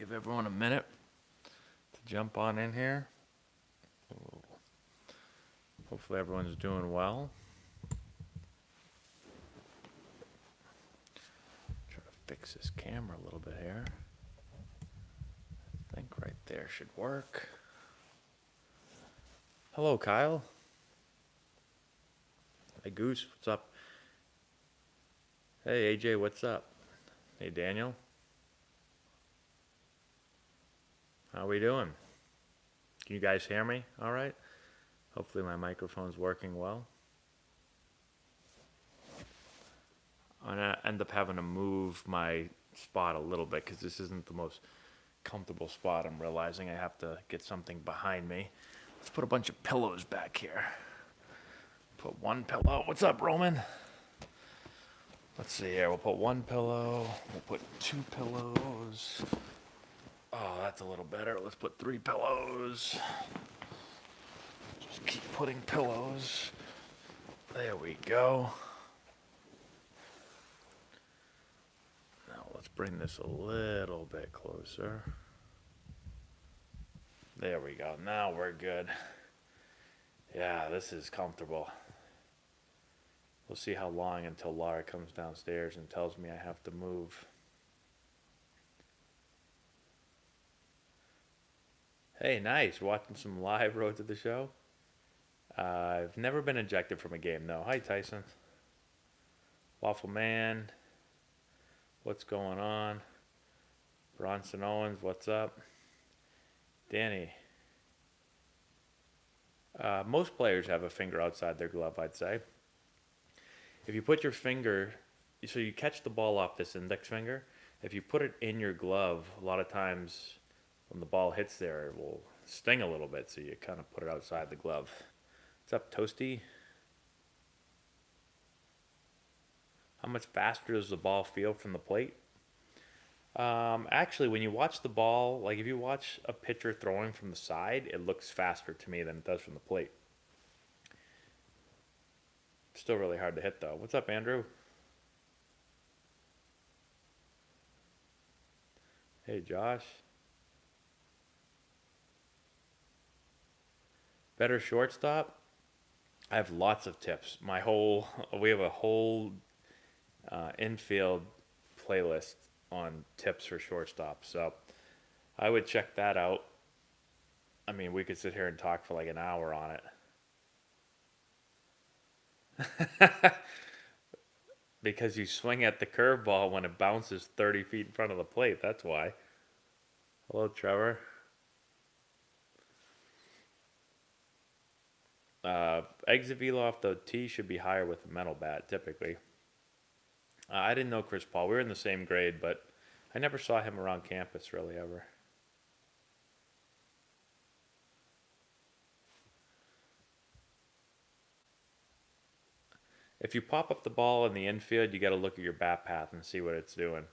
Give everyone a minute to jump on in here. Hopefully everyone's doing well. Try to fix this camera a little bit here. I think right there should work. Hello, Kyle. Hey, Goose, what's up? Hey, AJ, what's up? Hey, Daniel. How we doing? Can you guys hear me all right? Hopefully my microphone's working well. I'm going to end up having to move my spot a little bit because this isn't the most comfortable spot. I'm realizing I have to get something behind me. Let's put a bunch of pillows back here. Put one pillow. What's up, Roman? Let's see here. We'll put one pillow. We'll put two pillows. Oh, that's a little better. Let's put three pillows. Just keep putting pillows. There we go. Now let's bring this a little bit closer. There we go. Now we're good. Yeah, this is comfortable. We'll see how long until Laura comes downstairs and tells me I have to move. Hey, nice. Watching some live Road to the Show. I've never been ejected from a game, no. Hi, Tyson. Waffle Man. What's going on? Bronson Owens, what's up? Danny. Most players have a finger outside their glove, I'd say. If you put your finger, so you catch the ball off this index finger, if you put it in your glove, a lot of times when the ball hits there, it will sting a little bit, so you kind of put it outside the glove. What's up, Toasty? How much faster does the ball feel from the plate? Actually, when you watch the ball, like if you watch a pitcher throwing from the side, it looks faster to me than it does from the plate. Still really hard to hit, though. What's up, Andrew? Hey, Josh. Better shortstop? I have lots of tips. We have a whole infield playlist on tips for shortstop. So I would check that out. I mean, we could sit here and talk for like an hour on it. Because you swing at the curveball when it bounces 30 feet in front of the plate. That's why. Hello, Trevor. Exit velo off the tee should be higher with a metal bat, typically. I didn't know Chris Paul. We were in the same grade, but I never saw him around campus really ever. If you pop up the ball in the infield, you got to look at your bat path and see what it's doing.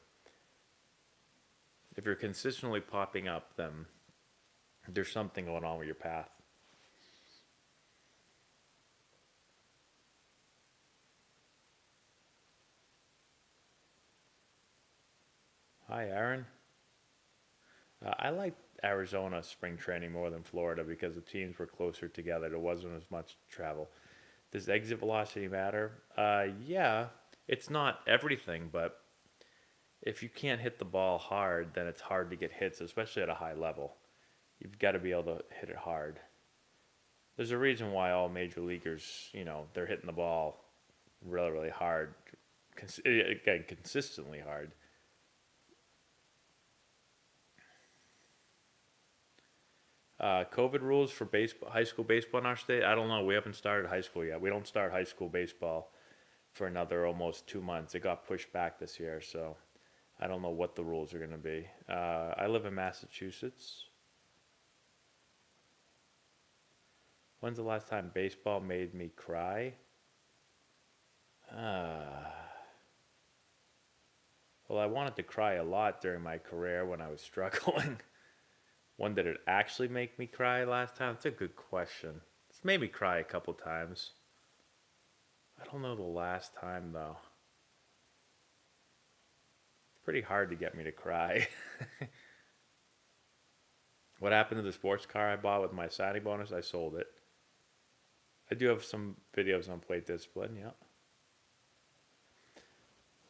If you're consistently popping up, then there's something going on with your path. Hi, Aaron. I like Arizona spring training more than Florida because the teams were closer together. There wasn't as much travel. Does exit velocity matter? Yeah, it's not everything, but if you can't hit the ball hard, then it's hard to get hits, especially at a high level. You've got to be able to hit it hard. There's a reason why all major leaguers, they're hitting the ball really, really hard. Again, consistently hard. COVID rules for high school baseball in our state? I don't know. We haven't started high school yet. We don't start high school baseball for another almost 2 months. It got pushed back this year, so I don't know what the rules are going to be. I live in Massachusetts. When's the last time baseball made me cry? Well, I wanted to cry a lot during my career when I was struggling. When did it actually make me cry last time? It's a good question. It's made me cry a couple times. I don't know the last time, though. It's pretty hard to get me to cry. What happened to the sports car I bought with my signing bonus? I sold it. I do have some videos on plate discipline, yeah.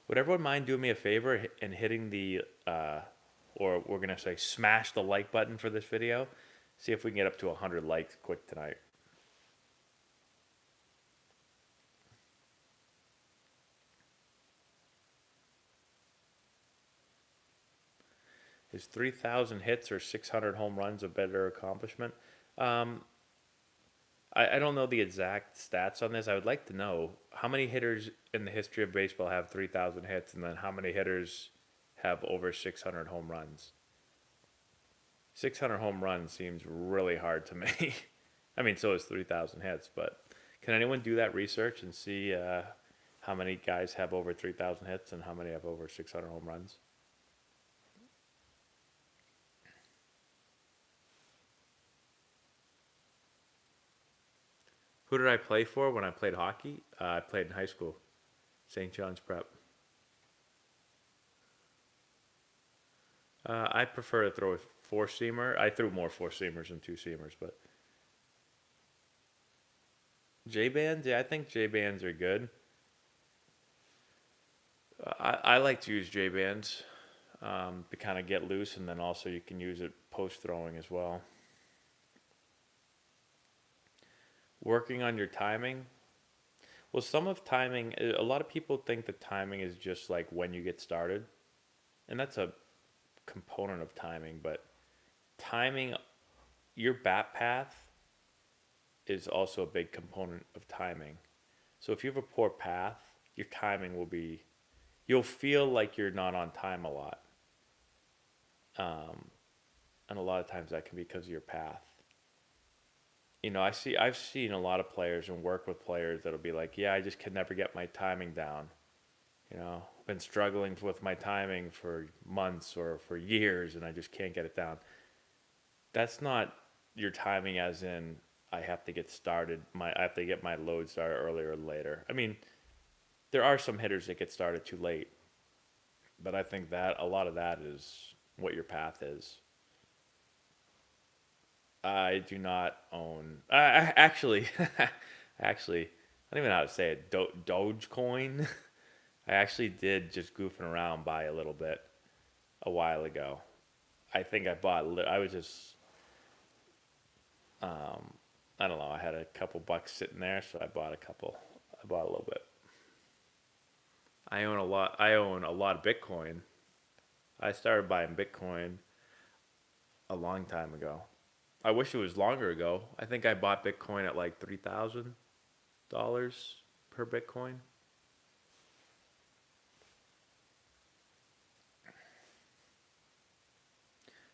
Would everyone mind doing me a favor and hitting the, or we're going to say smash the like button for this video? See if we can get up to 100 likes quick tonight. Is 3,000 hits or 600 home runs a better accomplishment? Um, I don't know the exact stats on this. I would like to know how many hitters in the history of baseball have 3,000 hits, and then how many hitters have over 600 home runs. 600 home runs seems really hard to me. I mean, so is 3,000 hits, but can anyone do that research and see how many guys have over 3,000 hits and how many have over 600 home runs? Who did I play for when I played hockey? I played in high school, St. John's Prep. I prefer to throw a four seamer. I threw more four seamers than two seamers, but J bands, yeah, I think J bands are good. I like to use J bands to kind of get loose, and then also you can use it post throwing as well. Working on your timing. Well, some of timing, a lot of people think that timing is just like when you get started, and that's a component of timing, but timing, your bat path is also a big component of timing. So if you have a poor path, your timing will be, you'll feel like you're not on time a lot. Um, and a lot of times that can be because of your path. I've seen a lot of players and work with players that'll be like, yeah, I just can never get my timing down. Been struggling with my timing for months or for years and I just can't get it down. That's not your timing as in I have to get started, I have to get my load started earlier or later. I mean, there are some hitters that get started too late, but I think that a lot of that is what your path is. I do not own. Actually, actually, I don't even know how to say it. Dogecoin. I actually did just goofing around buy a little bit a while ago. I think I bought. I was just. Um, I don't know. I had a couple bucks sitting there, so I bought a couple. I bought a little bit. I own a lot. I own a lot of Bitcoin. I started buying Bitcoin a long time ago. I wish it was longer ago. I think I bought Bitcoin at like $3,000 per Bitcoin.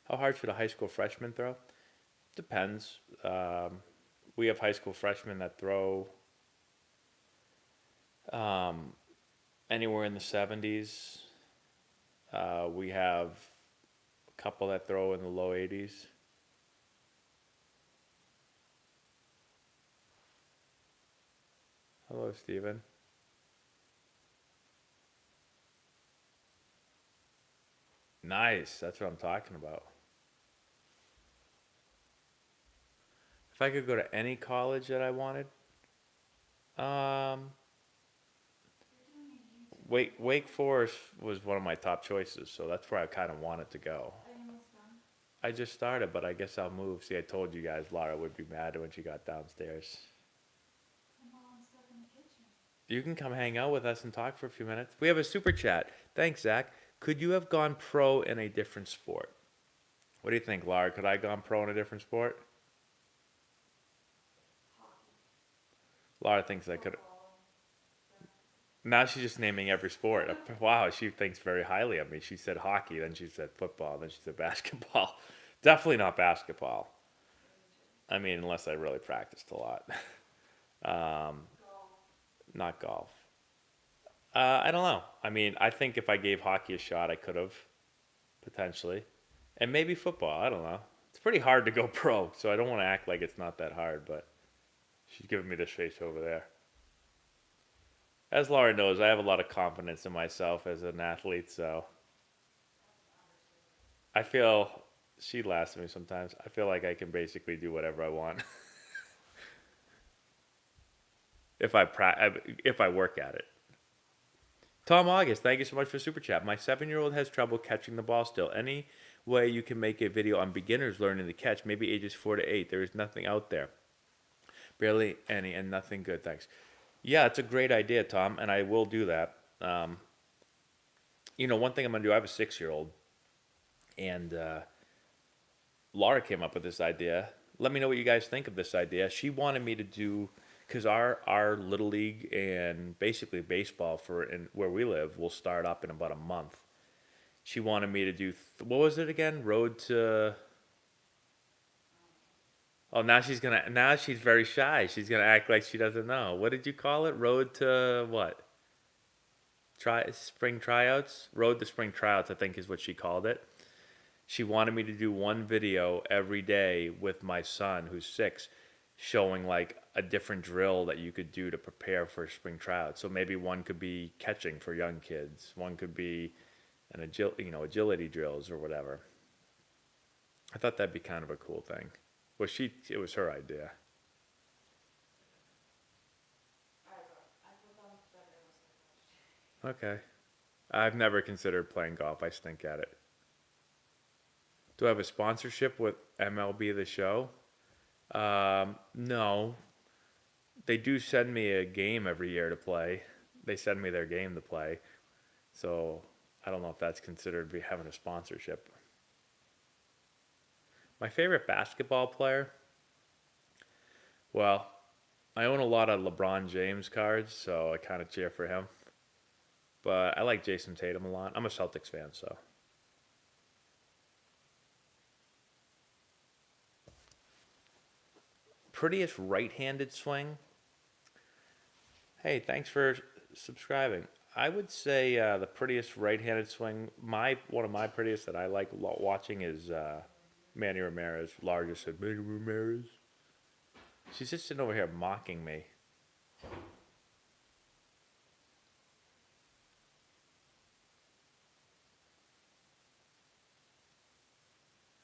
How hard should a high school freshman throw? Depends. We have high school freshmen that throw um, anywhere in the 70s. We have a couple that throw in the low 80s. Hello, Steven. Nice. That's what I'm talking about. If I could go to any college that I wanted, um, Wake Forest was one of my top choices, so that's where I kind of wanted to go. I just started, but I guess I'll move. See, I told you guys Laura would be mad when she got downstairs. You can come hang out with us and talk for a few minutes. We have a super chat. Thanks, Zach. Could you have gone pro in a different sport? What do you think, Laura? Could I have gone pro in a different sport? Laura thinks I could. Now she's just naming every sport. Wow, she thinks very highly of me. She said hockey, then she said football, then she said basketball. Definitely not basketball. I mean, unless I really practiced a lot. um, Not golf. I don't know. I mean, I think if I gave hockey a shot, I could have potentially, and maybe football. I don't know. It's pretty hard to go pro, so I don't want to act like it's not that hard. But she's giving me this face over there. As Laura knows, I have a lot of confidence in myself as an athlete, so I feel She laughs at me sometimes. I feel like I can basically do whatever I want if I work at it. Tom August, thank you so much for super chat. My 7-year-old has trouble catching the ball still. Any way you can make a video on beginners learning to catch, maybe ages 4 to 8? There is nothing out there, barely any, and nothing good. Thanks. Yeah, it's a great idea, Tom, and I will do that. One thing I'm gonna do. I have a 6-year-old, and Laura came up with this idea. Let me know what you guys think of this idea. She wanted me to do, because our little league and basically baseball where we live will start up in about a month. She wanted me to do what was it again? Road to. Oh, now she's very shy. She's gonna act like she doesn't know. What did you call it? Road to what? Spring tryouts. Road to spring tryouts, I think, is what she called it. She wanted me to do one video every day with my son, who's 6, showing like a different drill that you could do to prepare for spring tryouts. So maybe one could be catching for young kids. One could be agility drills or whatever. I thought that'd be kind of a cool thing. Well, it was her idea. Okay. I've never considered playing golf. I stink at it. Do I have a sponsorship with MLB The Show? No. They do send me a game every year to play. They send me their game to play. So I don't know if that's considered having a sponsorship. My favorite basketball player? Well, I own a lot of LeBron James cards, so I kind of cheer for him. But I like Jason Tatum a lot. I'm a Celtics fan, so. Prettiest right-handed swing? Hey, thanks for subscribing. I would say the prettiest right-handed swing, one of my prettiest that I like watching is Manny Ramirez. Largest said, Manny Ramirez. She's just sitting over here mocking me.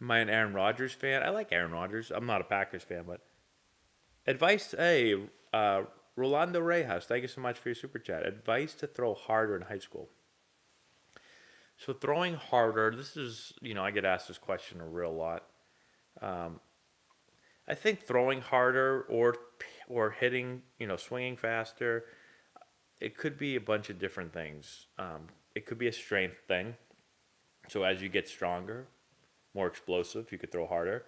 Am I an Aaron Rodgers fan? I like Aaron Rodgers. I'm not a Packers fan, but advice, hey, Rolando Reyes, thank you so much for your super chat. Advice to throw harder in high school. So throwing harder, this is, I get asked this question a real lot. I think throwing harder or hitting, swinging faster, it could be a bunch of different things. It could be a strength thing. So as you get stronger, more explosive, you could throw harder.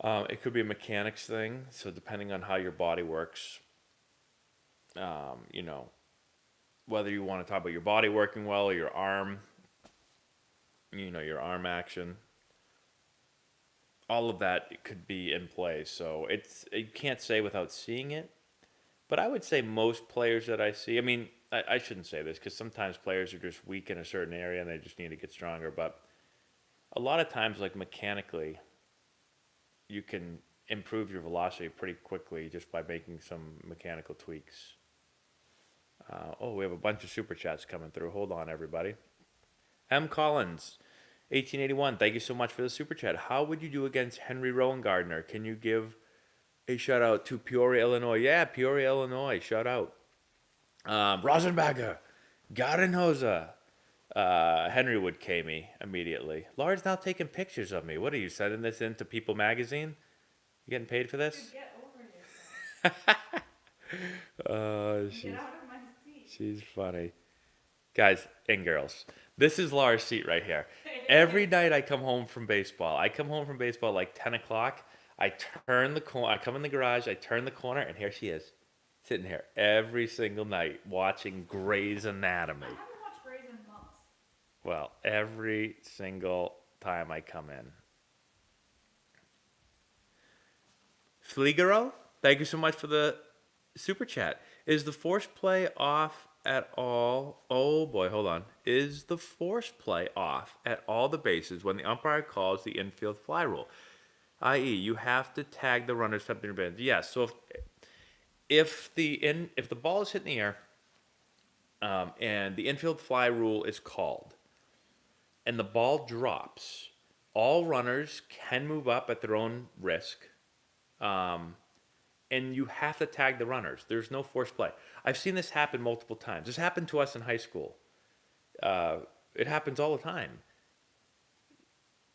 It could be a mechanics thing. So depending on how your body works, whether you want to talk about your body working well or your arm, your arm action, all of that could be in play. So you can't say without seeing it. But I would say most players that I see, I mean, I shouldn't say this because sometimes players are just weak in a certain area and they just need to get stronger. But a lot of times, like mechanically, you can improve your velocity pretty quickly just by making some mechanical tweaks. We have a bunch of super chats coming through. Hold on, everybody. M. Collins, 1881. Thank you so much for the super chat. How would you do against Henry Rowan-Gardner? Can you give a shout out to Peoria, Illinois? Yeah, Peoria, Illinois. Shout out. Rosenberger, Gardenhosa. Henry would K me immediately. Laura's now taking pictures of me. What are you sending this into People Magazine? You getting paid for this? Get over yourself. She's, Get out of my seat. she's funny. Guys and girls, this is Laura's seat right here. Every night I come home from baseball. I come home from baseball like 10 o'clock. I turn the corner. I come in the garage. I turn the corner, and here she is, sitting here every single night watching Grey's Anatomy. I haven't watched Grey's in months. Well, every single time I come in. Fligaro, thank you so much for the super chat. Is the force play off at all? Oh boy, hold on. Is the force play off at all the bases when the umpire calls the infield fly rule? I.e., you have to tag the runner stepping in band. Yes. So if the ball is hit in the air, and the infield fly rule is called, and the ball drops, all runners can move up at their own risk. Um, and you have to tag the runners. There's no forced play. I've seen this happen multiple times. This happened to us in high school. Uh, it happens all the time.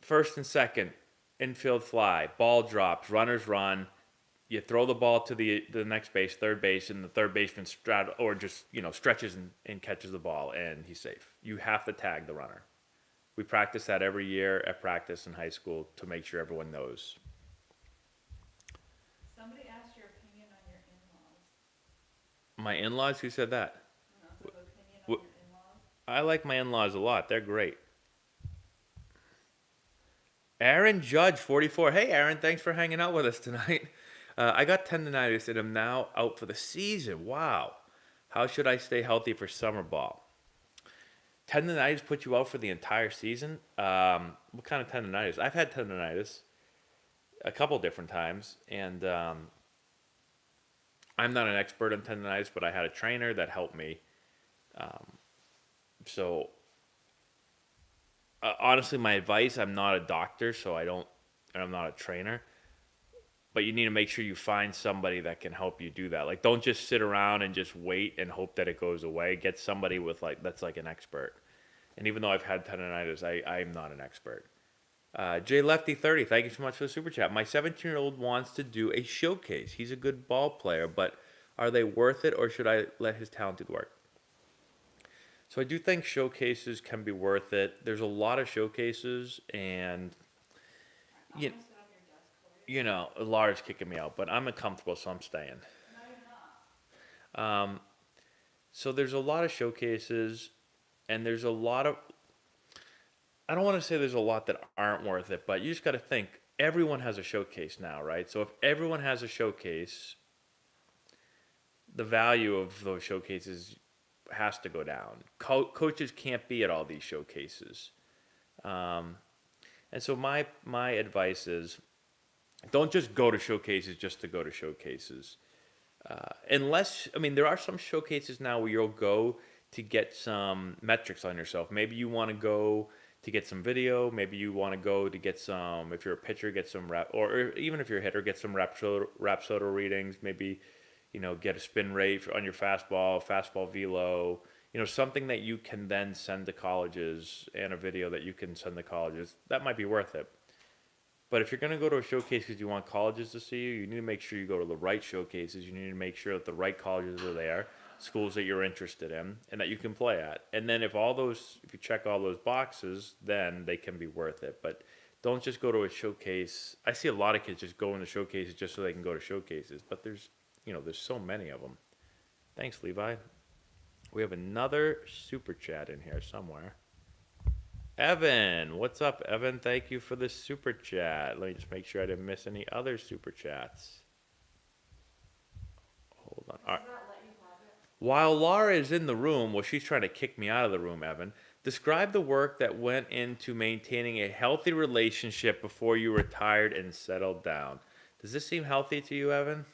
First and second, infield fly, ball drops, runners run. You throw the ball to the next base, third base, and the third baseman or just stretches and catches the ball, and he's safe. You have to tag the runner. We practice that every year at practice in high school to make sure everyone knows. Somebody asked your opinion on your in-laws. My in-laws, who said that? No, so opinion on your in-laws. I like my in-laws a lot. They're great. Aaron Judge, 44. Hey, Aaron, thanks for hanging out with us tonight. I got tendonitis and am now out for the season. Wow. How should I stay healthy for summer ball? Tendonitis put you out for the entire season? What kind of tendonitis? I've had tendonitis a couple different times, and I'm not an expert on tendonitis, but I had a trainer that helped me. So honestly, my advice, I'm not a doctor, so I'm not a trainer. But you need to make sure you find somebody that can help you do that. Like, don't just sit around and just wait and hope that it goes away. Get somebody that's like an expert. And even though I've had tendonitis, I'm not an expert. Jay Lefty 30, thank you so much for the super chat. My 17-year-old wants to do a showcase. He's a good ball player, but are they worth it, or should I let his talented work? So I do think showcases can be worth it. There's a lot of showcases, and you, Laura's kicking me out, but I'm uncomfortable, so I'm staying. No, you're not. So there's a lot of showcases, and there's a lot of, I don't want to say there's a lot that aren't worth it, but you just got to think, everyone has a showcase now, right? So if everyone has a showcase, the value of those showcases has to go down. Coaches can't be at all these showcases. And so my advice is, don't just go to showcases just to go to showcases. There are some showcases now where you'll go to get some metrics on yourself. Maybe you want to go to get some video. Maybe you want to go to get some, if you're a pitcher, get some rep, or even if you're a hitter, get some Rapsodo readings. Maybe, get a spin rate on your fastball velo, something that you can then send to colleges, and a video that you can send to colleges. That might be worth it. But if you're going to go to a showcase because you want colleges to see you, you need to make sure you go to the right showcases. You need to make sure that the right colleges are there, schools that you're interested in, and that you can play at. And then if you check all those boxes, then they can be worth it. But don't just go to a showcase. I see a lot of kids just go into showcases just so they can go to showcases. But there's so many of them. Thanks, Levi. We have another super chat in here somewhere. Evan, what's up, Evan? Thank you for the super chat. Let me just make sure I didn't miss any other super chats. Hold on. All right. While Laura is in the room, she's trying to kick me out of the room, Evan. Describe the work that went into maintaining a healthy relationship before you retired and settled down. Does this seem healthy to you, Evan?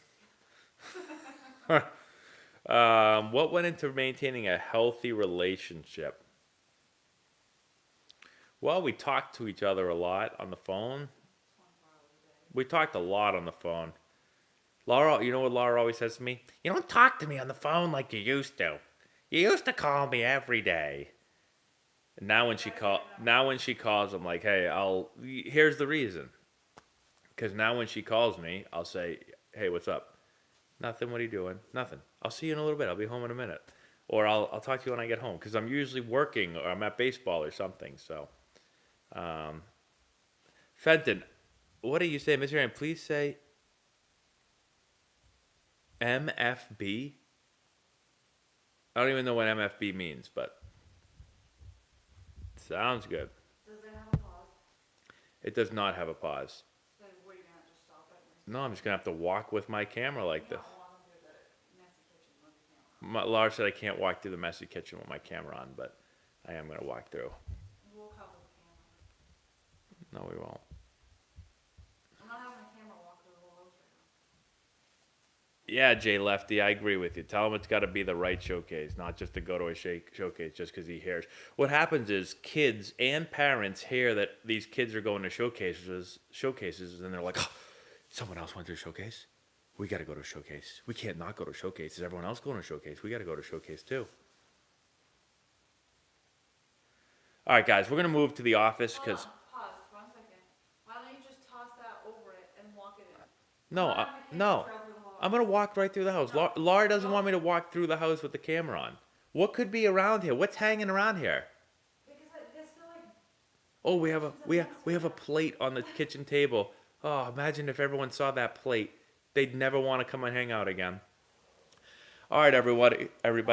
What went into maintaining a healthy relationship? Well, we talked to each other a lot on the phone. We talked a lot on the phone. Laura, you know what Laura always says to me? You don't talk to me on the phone like you used to. You used to call me every day. And now when she calls, I'm like, hey, here's the reason. Because now when she calls me, I'll say, hey, what's up? Nothing. What are you doing? Nothing. I'll see you in a little bit. I'll be home in a minute. Or I'll talk to you when I get home, because I'm usually working or I'm at baseball or something. So, Fenton, what do you say, Mr. Aaron? Please say MFB. I don't even know what MFB means, but sounds good. Does it have a pause? It does not have a pause. So what, are you going to just stop it? No, I'm just going to have to walk with my camera like this. You don't walk through the messy kitchen with the camera on. Laura said I can't walk through the messy kitchen with my camera on, but I am going to walk through. We'll cover the camera. No, we won't. I'm not having the camera walk through the walls right Yeah, Jay Lefty, I agree with you. Tell him it's got to be the right showcase, not just to go to a showcase just because he hears. What happens is kids and parents hear that these kids are going to showcases, and they're like, oh, someone else went to a showcase. We got to go to a showcase. We can't not go to a showcase. Is everyone else going to a showcase? We got to go to a showcase too. All right, guys, we're gonna move to the office Hold because on, pause, 1 second. Why don't you just toss that over it and walk it in? no, Not have a camera no, trail through the hall. I'm gonna walk right through the house. No. Laura doesn't No. want me to walk through the house with the camera on. What could be around here? What's hanging around here? Because there's still like, Oh, we have a plate on the kitchen table. Oh, imagine if everyone saw that plate. They'd never want to come and hang out again. All right, everybody. grab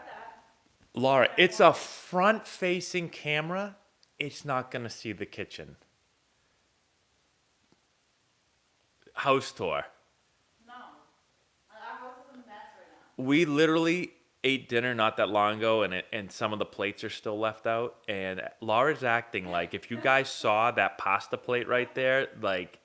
that. Laura, it's a front-facing camera. It's not gonna see the kitchen. House tour. No. Our house is a mess right now. We literally ate dinner not that long ago, and some of the plates are still left out. And Laura's acting like if you guys saw that pasta plate right there, like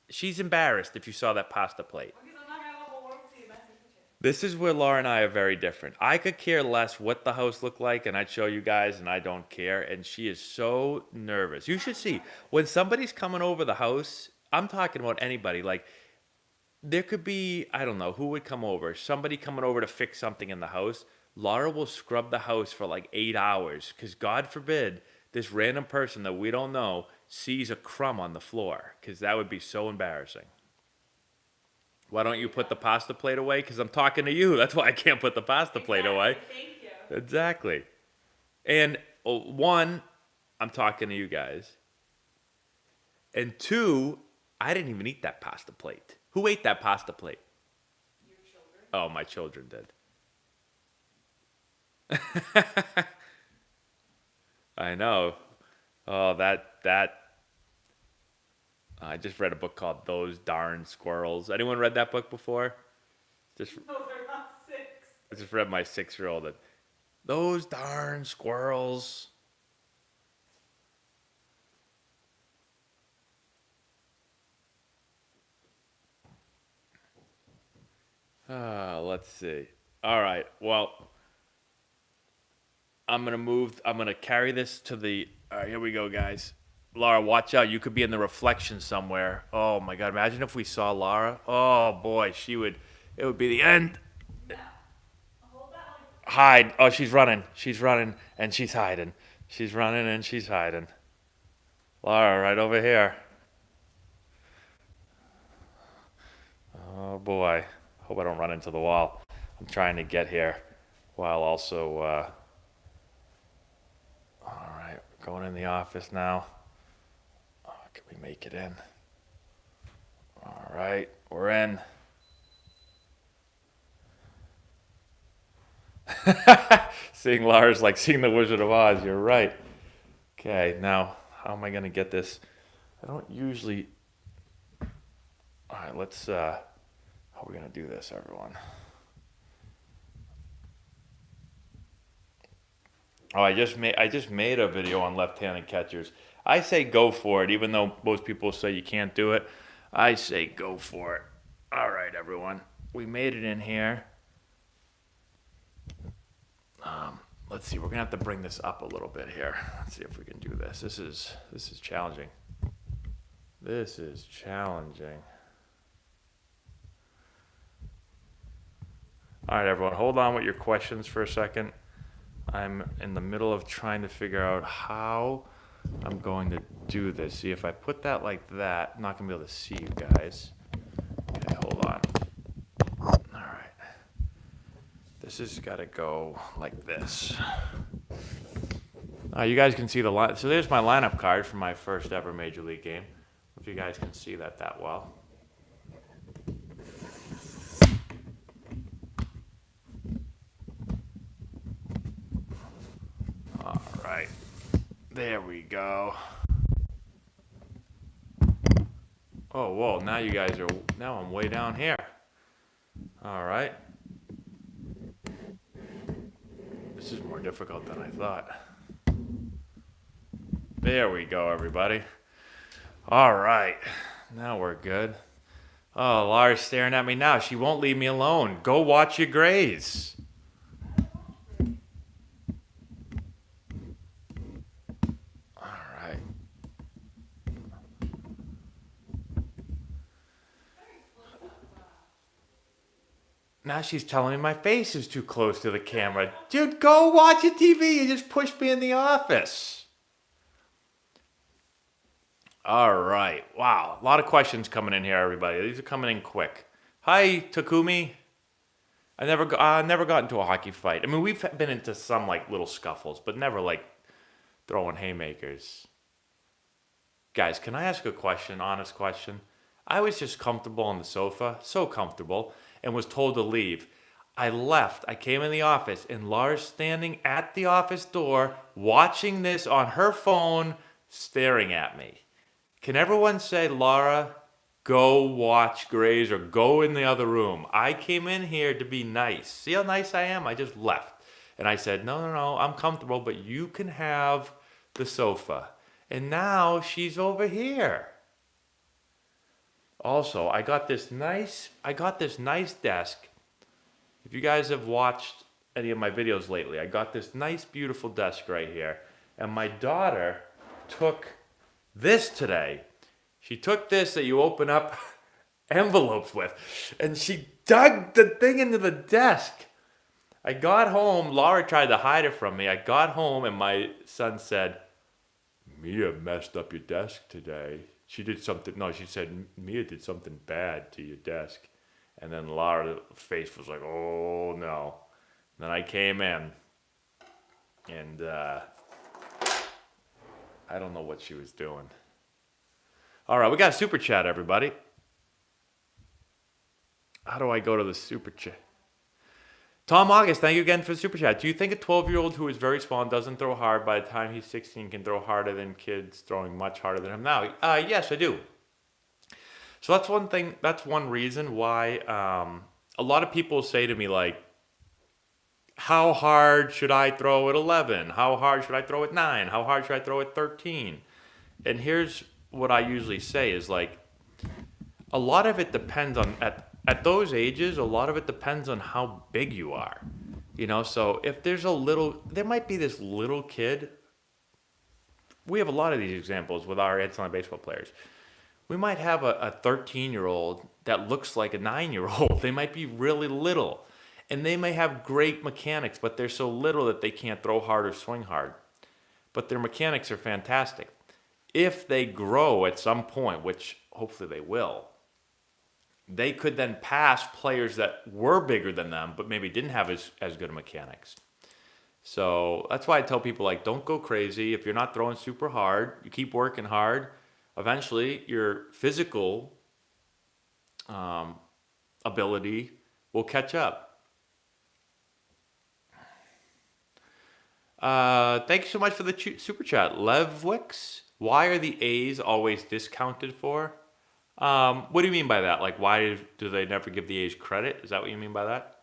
she's embarrassed if you saw that pasta plate. Because I'm not gonna let the world see a messy kitchen. This is where Laura and I are very different. I could care less what the house looked like, and I'd show you guys, and I don't care. And she is so nervous. You should see when somebody's coming over the house. I'm talking about anybody. Like there could be, I don't know, who would come over? Somebody coming over to fix something in the house. Laura will scrub the house for like 8 hours because God forbid this random person that we don't know sees a crumb on the floor because that would be so embarrassing. Why don't you put the pasta plate away? Because I'm talking to you. That's why I can't put the pasta plate away. Thank you. Exactly. And one, I'm talking to you guys. And two, I didn't even eat that pasta plate. Who ate that pasta plate? Your children. Oh, my children did. I know. Oh, that. I just read a book called Those Darn Squirrels. Anyone read that book before? No, they're not 6. I just read my 6-year-old that those darn squirrels. Let's see. All right. Well, I'm gonna carry this to the. All right, here we go, guys. Laura, watch out. You could be in the reflection somewhere. Oh my God! Imagine if we saw Laura. Oh boy, she would. It would be the end. No. Hold that like. Hide. Oh, she's running. She's running and she's hiding. She's running and she's hiding. Laura, right over here. Oh boy. Hope I don't run into the wall. I'm trying to get here while also. All right, we're going in the office now. Oh, can we make it in? All right, we're in. Seeing Laura's like seeing the Wizard of Oz. You're right. Okay, now how am I gonna get this? I don't usually. All right, let's. How are we gonna do this, everyone? Oh, I just made a video on left-handed catchers. I say go for it, even though most people say you can't do it. I say go for it. All right, everyone, we made it in here. Let's see. We're gonna have to bring this up a little bit here. Let's see if we can do this. This is challenging. This is challenging. All right, everyone, hold on with your questions for a second. I'm in the middle of trying to figure out how I'm going to do this. See, if I put that like that, I'm not going to be able to see you guys. Okay, hold on. All right. This has got to go like this. You guys can see the line. So there's my lineup card for my first ever Major League game. If you guys can see that well. All right, there we go. Oh, whoa, now you guys are, now I'm way down here. All right. This is more difficult than I thought. There we go, everybody. All right, now we're good. Oh, Laura's staring at me now. She won't leave me alone. Go watch your Grays. All right. Now she's telling me my face is too close to the camera. Dude, go watch your TV. You just pushed me in the office. All right. Wow. A lot of questions coming in here, everybody. These are coming in quick. Hi, Takumi. I never got into a hockey fight. I mean, we've been into some like little scuffles, but never like throwing haymakers. Guys, can I ask a question? Honest question. I was just comfortable on the sofa, so comfortable, and was told to leave. I left. I came in the office, and Laura's standing at the office door, watching this on her phone, staring at me. Can everyone say, Laura, go watch Grays or go in the other room? I came in here to be nice. See how nice I am? I just left. And I said, no, no, no, I'm comfortable, but you can have the sofa. And now she's over here. Also, I got this nice desk. If you guys have watched any of my videos lately, I got this nice, beautiful desk right here. And my daughter took this today. She took this that you open up envelopes with, and she dug the thing into the desk. I got home. Laura tried to hide it from me. I got home, and my son said, Mia messed up your desk today. She did something. No, she said, Mia did something bad to your desk. And then Laura's face was like, oh, no. And then I came in, and I don't know what she was doing. All right, we got a super chat, everybody. How do I go to the super chat? Tom August, thank you again for the super chat. Do you think a 12-year-old who is very small and doesn't throw hard by the time he's 16 can throw harder than kids throwing much harder than him now? Yes, I do. So that's one thing. That's one reason why a lot of people say to me, like, how hard should I throw at 11? How hard should I throw at 9? How hard should I throw at 13? And here's what I usually say is, like, a lot of it depends on, at those ages, a lot of it depends on how big you are. You know, so if there might be this little kid. We have a lot of these examples with our Antonelli baseball players. We might have a 13-year-old that looks like a 9-year-old. They might be really little. And they may have great mechanics, but they're so little that they can't throw hard or swing hard. But their mechanics are fantastic. If they grow at some point, which hopefully they will, they could then pass players that were bigger than them, but maybe didn't have as good mechanics. So that's why I tell people, like, don't go crazy. If you're not throwing super hard, you keep working hard. Eventually, your physical ability will catch up. Thank you so much for the super chat. Levwix, why are the A's always discounted for? What do you mean by that? Like, why do they never give the A's credit? Is that what you mean by that?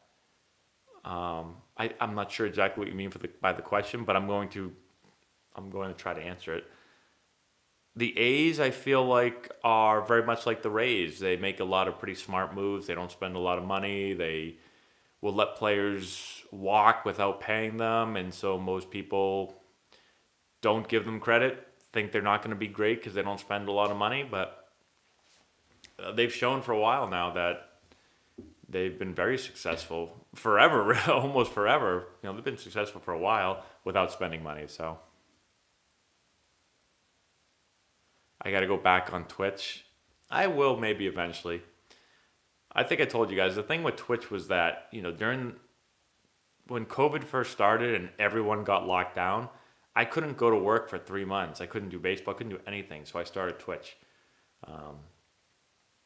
I'm not sure exactly what you mean by the question, but I'm going to try to answer it. The A's, I feel like, are very much like the Rays. They make a lot of pretty smart moves. They don't spend a lot of money. They will let players walk without paying them, and so most people don't give them credit, think they're not going to be great because they don't spend a lot of money, but they've shown for a while now that they've been very successful forever, almost forever. You know, they've been successful for a while without spending money, so I got to go back on Twitch. I will maybe eventually. I think I told you guys, the thing with Twitch was that, you know, when COVID first started and everyone got locked down, I couldn't go to work for 3 months. I couldn't do baseball. I couldn't do anything. So I started Twitch.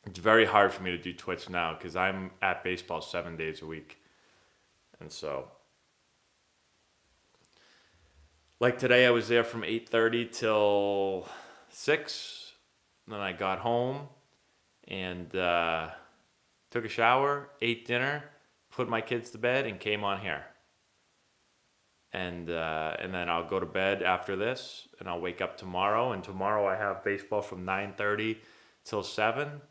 It's very hard for me to do Twitch now because I'm at baseball 7 days a week. And so, like today, I was there from 8:30 till 6. Then I got home and took a shower, ate dinner, put my kids to bed, and came on here. And then I'll go to bed after this, and I'll wake up tomorrow. And tomorrow I have baseball from 9:30 till 7.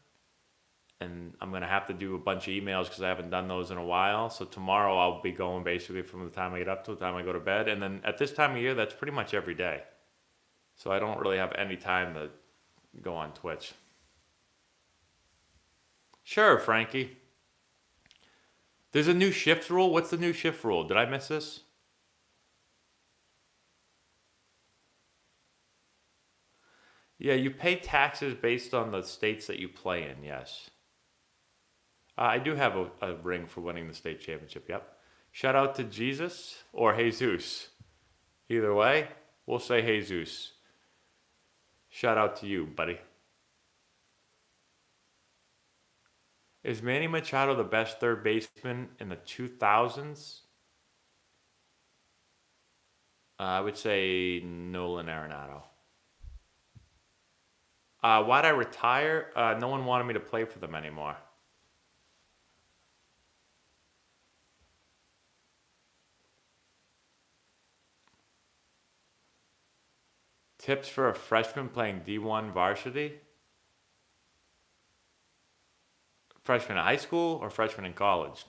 and I'm gonna have to do a bunch of emails because I haven't done those in a while. So tomorrow I'll be going basically from the time I get up to the time I go to bed, and then at this time of year, that's pretty much every day. So I don't really have any time to go on Twitch. Sure, Frankie. There's a new shift rule. What's the new shift rule? Did I miss this? Yeah, you pay taxes based on the states that you play in, yes. I do have a ring for winning the state championship, yep. Shout out to Jesus or Jesus. Either way, we'll say Jesus. Shout out to you, buddy. Is Manny Machado the best third baseman in the 2000s? I would say Nolan Arenado. Why'd I retire? No one wanted me to play for them anymore. Tips for a freshman playing D1 varsity? Freshman in high school or freshman in college?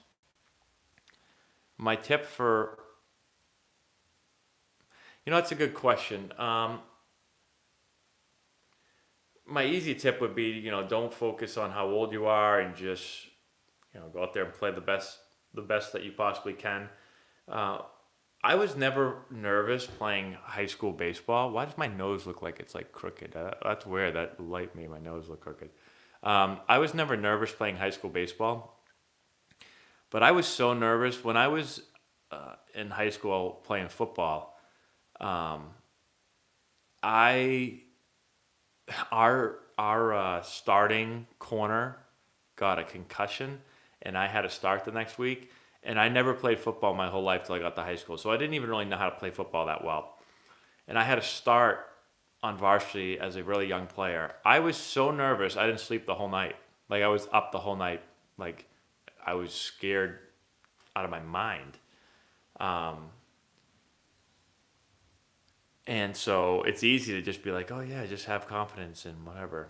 My tip for... that's a good question. My easy tip would be, don't focus on how old you are and just, go out there and play the best that you possibly can. I was never nervous playing high school baseball. Why does my nose look like it's like crooked? That's weird. That light made my nose look crooked. I was never nervous playing high school baseball, but I was so nervous when I was in high school playing football. Our starting corner got a concussion, and I had to start the next week. And I never played football my whole life till I got to high school, so I didn't even really know how to play football that well. And I had to start on varsity as a really young player. I was so nervous, I didn't sleep the whole night. Like, I was up the whole night. Like, I was scared out of my mind. And so it's easy to just be like, oh yeah, just have confidence and whatever.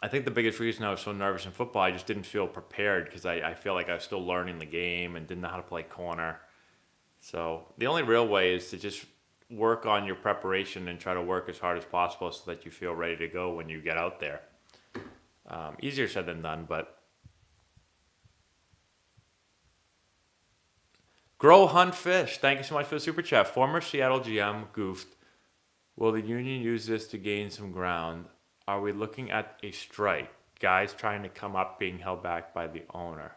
I think the biggest reason I was so nervous in football, I just didn't feel prepared because I feel like I was still learning the game and didn't know how to play corner. So the only real way is to just work on your preparation and try to work as hard as possible so that you feel ready to go when you get out there. Easier said than done, but... Grow, Hunt, Fish. Thank you so much for the super chat. Former Seattle GM goofed. Will the union use this to gain some ground? Are we looking at a strike? Guys trying to come up being held back by the owner.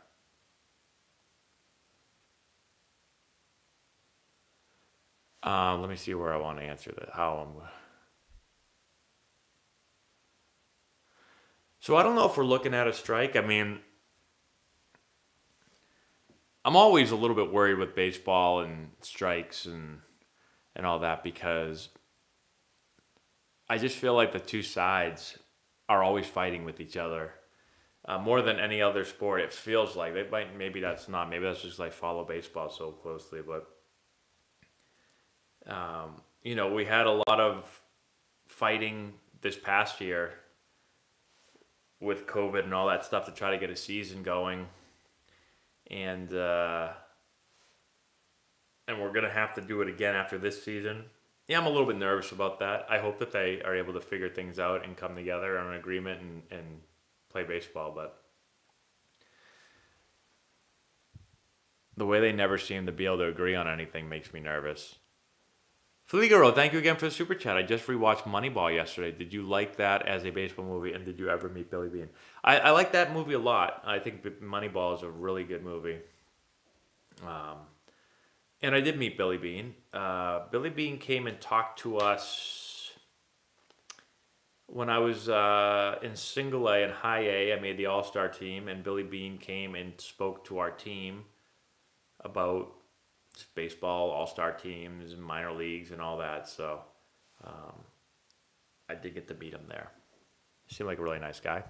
Let me see where I want to answer that. So I don't know if we're looking at a strike. I mean, I'm always a little bit worried with baseball and strikes and all that because I just feel like the two sides are always fighting with each other. More than any other sport, it feels like. Maybe that's not. Maybe that's just like follow baseball so closely. But, we had a lot of fighting this past year with COVID and all that stuff to try to get a season going. And we're going to have to do it again after this season. Yeah, I'm a little bit nervous about that. I hope that they are able to figure things out and come together on an agreement and play baseball. But the way they never seem to be able to agree on anything makes me nervous. Fligaro, thank you again for the super chat. I just rewatched Moneyball yesterday. Did you like that as a baseball movie, and did you ever meet Billy Bean? I like that movie a lot. I think Moneyball is a really good movie. And I did meet Billy Bean. Billy Bean came and talked to us when I was in single A and high A. I made the all-star team, and Billy Bean came and spoke to our team about baseball, all-star teams, and minor leagues, and all that. So I did get to meet him there. He seemed like a really nice guy.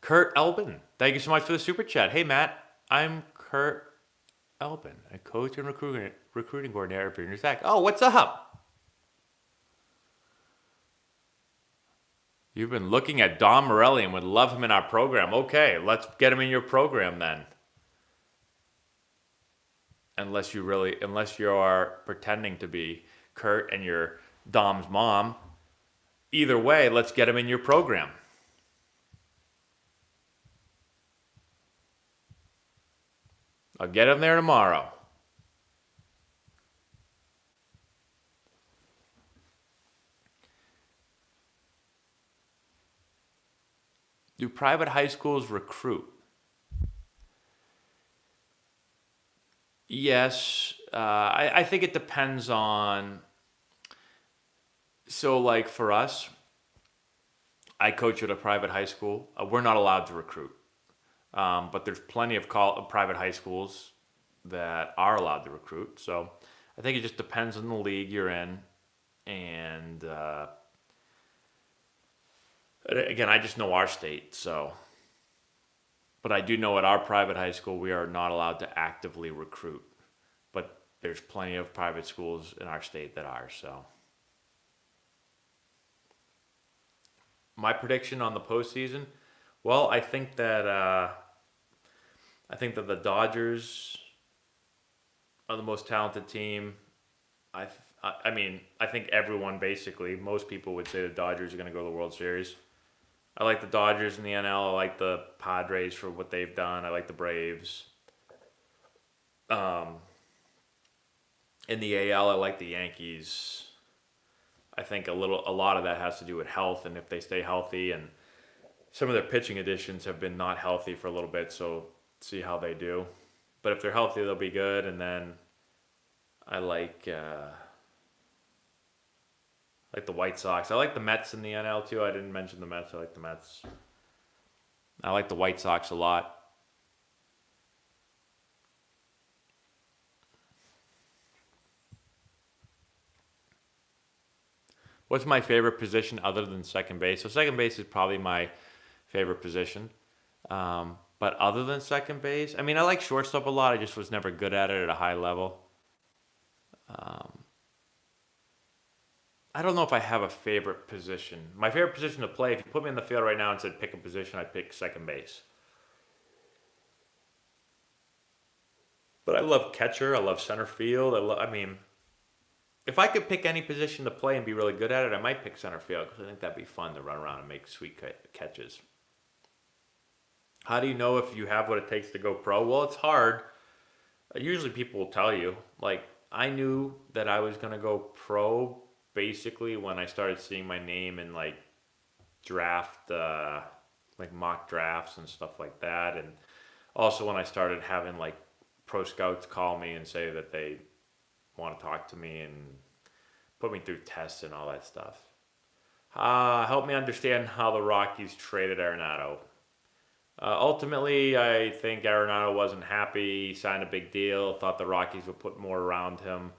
Kurt Elbin, thank you so much for the super chat. Hey, Matt, I'm Kurt Elbin, a coach and recruiting coordinator for Virginia Tech. Oh, what's up? You've been looking at Don Morelli and would love him in our program. Okay, let's get him in your program then. Unless you're pretending to be Kurt and you're Dom's mom. Either way, let's get him in your program. I'll get him there tomorrow. Do private high schools recruit? Yes. I think it depends on. So, like for us, I coach at a private high school. We're not allowed to recruit. But there's plenty of private high schools that are allowed to recruit. So I think it just depends on the league you're in. And again, I just know our state. So, but I do know at our private high school, we are not allowed to actively recruit. But there's plenty of private schools in our state that are. So my prediction on the postseason, well, I think that the Dodgers are the most talented team. I mean, I think everyone basically, most people would say the Dodgers are going to go to the World Series. I like the Dodgers in the NL. I like the Padres for what they've done. I like the Braves. In the AL, I like the Yankees. I think a lot of that has to do with health and if they stay healthy. And some of their pitching additions have been not healthy for a little bit, so see how they do. But if they're healthy, they'll be good. And then I like the White Sox. I like the Mets in the NL too. I didn't mention the Mets. I like the Mets. I like the White Sox a lot. What's my favorite position other than second base? So second base is probably my favorite position. But other than second base, I mean, I like shortstop a lot. I just was never good at it at a high level. I don't know if I have a favorite position. My favorite position to play, if you put me in the field right now and said pick a position, I'd pick second base. But I love catcher. I love center field. I mean, if I could pick any position to play and be really good at it, I might pick center field because I think that'd be fun to run around and make sweet catches. How do you know if you have what it takes to go pro? Well, it's hard. Usually people will tell you. Like, I knew that I was going to go pro basically when I started seeing my name in like draft, like mock drafts and stuff like that. And also when I started having like pro scouts call me and say that they want to talk to me and put me through tests and all that stuff. Help me understand how the Rockies traded Arenado. Ultimately, I think Arenado wasn't happy. He signed a big deal. Thought the Rockies would put more around him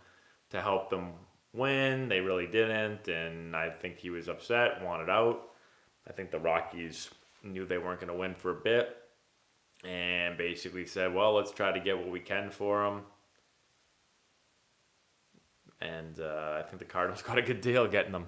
to help them win. They really didn't, and I think he was upset, wanted out. I think the Rockies knew they weren't going to win for a bit, and basically said, well, let's try to get what we can for him. And I think the Cardinals got a good deal getting them.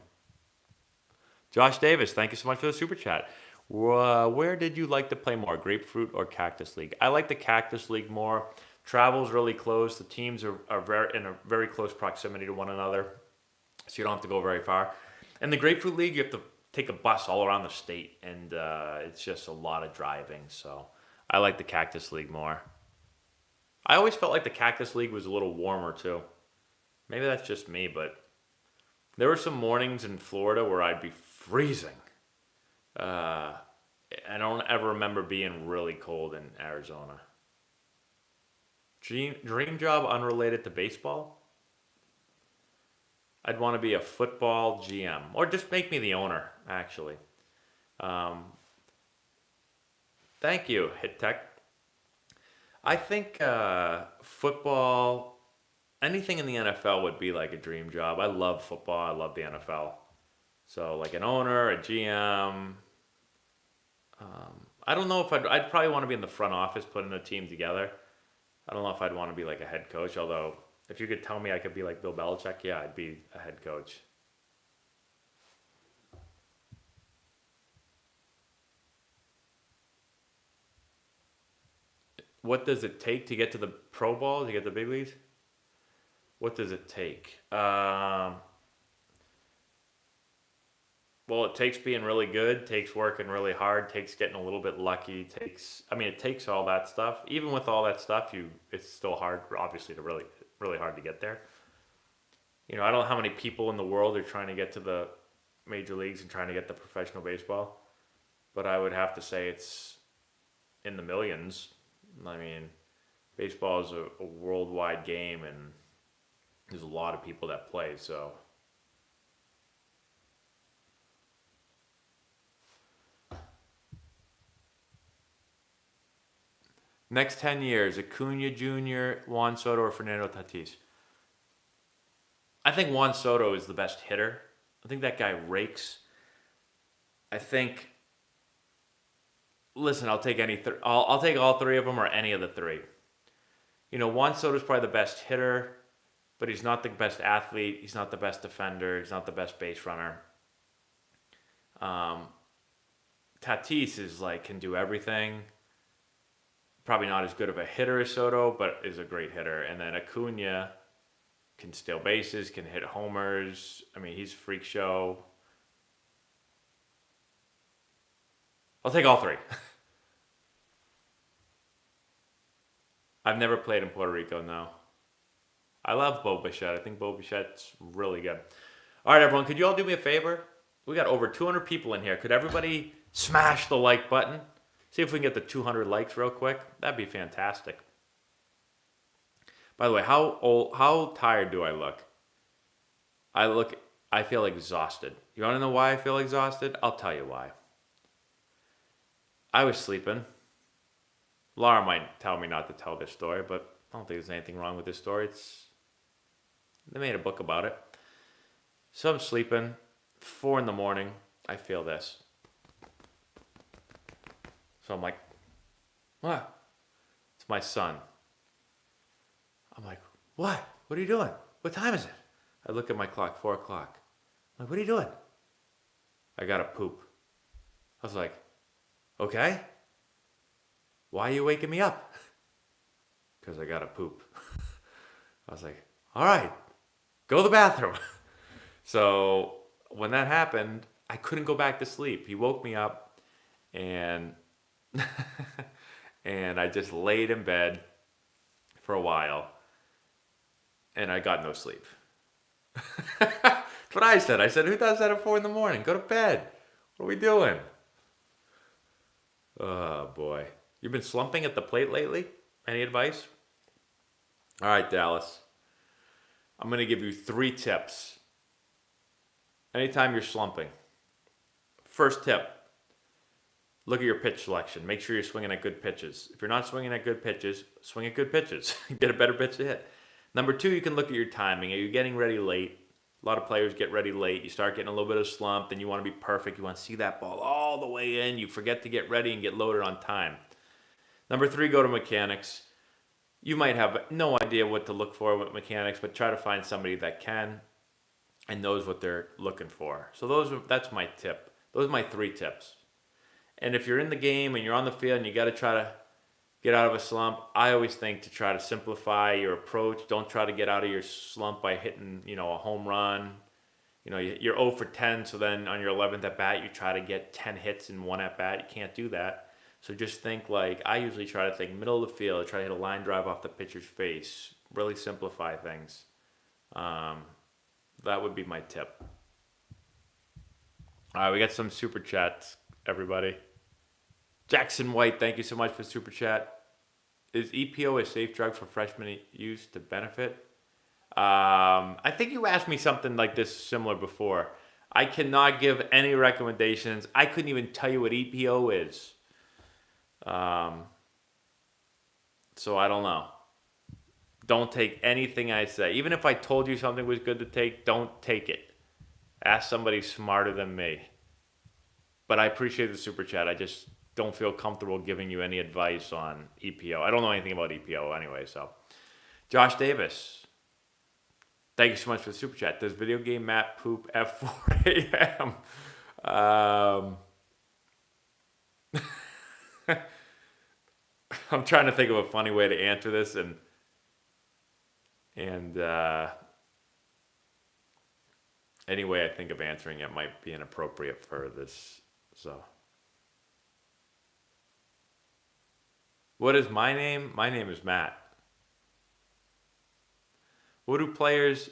Josh Davis, thank you so much for the super chat. Where did you like to play more, Grapefruit or Cactus League? I like the Cactus League more. Travel's really close. The teams are very in a very close proximity to one another, so you don't have to go very far. And the Grapefruit League, you have to take a bus all around the state, and it's just a lot of driving. So I like the Cactus League more. I always felt like the Cactus League was a little warmer too. Maybe that's just me, but there were some mornings in Florida where I'd be freezing. I don't ever remember being really cold in Arizona. Dream job unrelated to baseball? I'd want to be a football GM. Or just make me the owner, actually. Thank you, Hit Tech. I think football, anything in the NFL would be like a dream job. I love football. I love the NFL. So like an owner, a GM. I don't know if I'd probably want to be in the front office putting a team together. I don't know if I'd want to be like a head coach, although if you could tell me I could be like Bill Belichick, yeah, I'd be a head coach. what does it take to get to the Pro Bowl, to get the big leagues? What does it take? Well, it takes being really good, takes working really hard, takes getting a little bit lucky, it takes all that stuff. Even with all that stuff, it's still hard, obviously, to really hard to get there. I don't know how many people in the world are trying to get to the major leagues and trying to get to professional baseball, but I would have to say it's in the millions. I mean, baseball is a worldwide game, and there's a lot of people that play, so. Next 10 years, Acuna Jr., Juan Soto, or Fernando Tatis? I think Juan Soto is the best hitter. I think that guy rakes. I think. Listen, I'll take I'll take all three of them or any of the three. Juan Soto's probably the best hitter, but he's not the best athlete. He's not the best defender. He's not the best base runner. Tatis is can do everything. Probably not as good of a hitter as Soto, but is a great hitter. And then Acuna can steal bases, can hit homers. I mean, he's a freak show. I'll take all three. I've never played in Puerto Rico, no. I love Bo Bichette. I think Bo Bichette's really good. All right, everyone, could you all do me a favor? We got over 200 people in here. Could everybody smash the like button? See if we can get the 200 likes real quick. That'd be fantastic. By the way, how tired do I look? I feel exhausted. You want to know why I feel exhausted? I'll tell you why. I was sleeping. Laura might tell me not to tell this story, but I don't think there's anything wrong with this story. They made a book about it. So I'm sleeping. 4 a.m, I feel this. So I'm like, what? It's my son. I'm like, what? What are you doing? What time is it? I look at my clock, 4 o'clock. I'm like, what are you doing? I gotta poop. I was like, okay. Why are you waking me up? Because I gotta poop. I was like, all right, go to the bathroom. So when that happened, I couldn't go back to sleep. He woke me up, and and I just laid in bed for a while, and I got no sleep. That's what I said. I said, who does that at 4 a.m? Go to bed. What are we doing? Oh, boy. You've been slumping at the plate lately? Any advice? All right, Dallas. I'm going to give you 3 tips. Anytime you're slumping. First tip. Look at your pitch selection. Make sure you're swinging at good pitches. If you're not swinging at good pitches, swing at good pitches. Get a better pitch to hit. Number 2, you can look at your timing. Are you getting ready late? A lot of players get ready late. You start getting a little bit of slump, then you want to be perfect. You want to see that ball all the way in. You forget to get ready and get loaded on time. Number 3, go to mechanics. You might have no idea what to look for with mechanics, but try to find somebody that can and knows what they're looking for. So that's my tip. Those are my 3 tips. And if you're in the game and you're on the field and you got to try to get out of a slump, I always think to try to simplify your approach. Don't try to get out of your slump by hitting, a home run. You're 0 for 10, so then on your 11th at bat, you try to get 10 hits in 1 at bat. You can't do that. So just think I usually try to think middle of the field, try to hit a line drive off the pitcher's face. Really simplify things. That would be my tip. All right, we got some super chats, everybody. Jackson White, thank you so much for super chat. Is EPO a safe drug for freshmen use to benefit? I think you asked me something like this similar before. I cannot give any recommendations. I couldn't even tell you what EPO is. So I don't know. Don't take anything I say. Even if I told you something was good to take, don't take it. Ask somebody smarter than me. But I appreciate the super chat. I just don't feel comfortable giving you any advice on EPO. I don't know anything about EPO anyway, so. Josh Davis. Thank you so much for the super chat. Does video game Matt poop at 4 a.m.? I'm trying to think of a funny way to answer this, and any way I think of answering it might be inappropriate for this. So, what is my name? My name is Matt. What do players?